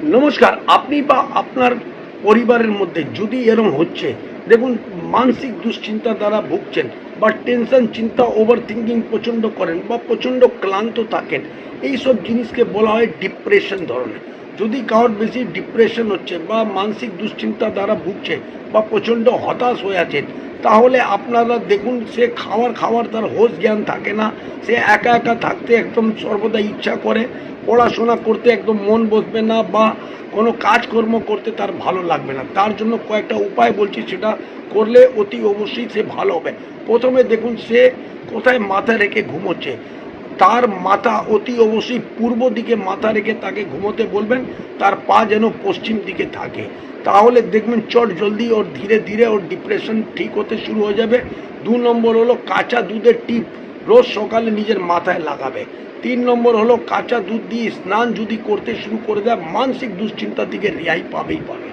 নমস্কার। আপনি বা আপনার পরিবারের মধ্যে যদি এরকম হচ্ছে, দেখুন, মানসিক দুশ্চিন্তা দ্বারা ভুগছেন বা টেনশন, চিন্তা, ওভার থিঙ্কিং প্রচণ্ড করেন বা প্রচণ্ড ক্লান্ত থাকেন, এইসব জিনিসকে বলা হয় ডিপ্রেশন ধরনের। যদি কারোর বেশি ডিপ্রেশন হচ্ছে বা মানসিক দুশ্চিন্তা দ্বারা ভুগছে বা প্রচণ্ড হতাশ হয়ে আছেন, তাহলে আপনারা দেখুন, সে খাওয়ার তার হোশ জ্ঞান থাকে না। সে একা একা থাকতে একদম সর্বদা ইচ্ছা করে, পড়াশোনা করতে একদম মন বসবে না বা কোনো কাজকর্ম করতে তার ভালো লাগবে না। তার জন্য কয়েকটা উপায় বলছি, সেটা করলে অতি অবশ্যই সে ভালো হবে। প্রথমে দেখুন, সে কোথায় মাথা রেখে ঘুমোচ্ছে। তার মাথা অতি অবশ্যই পূর্ব দিকে মাথা রেখে তাকে ঘুমোতে বলবেন। তার পা যেন পশ্চিম দিকে থাকে। তাহলে দেখবেন চট জলদি ওর ধীরে ধীরে ওর ডিপ্রেশন ঠিক হতে শুরু হয়ে যাবে। 2 নম্বর হলো কাঁচা দুধের টিপ রোজ সকালে নিজের মাথায় লাগাবে। 3 নম্বর হলো কাঁচা দুধ দিয়ে স্নান যদি করতে শুরু করে দেয়, মানসিক দুশ্চিন্তা থেকে রেহাই পাবেই পাবে।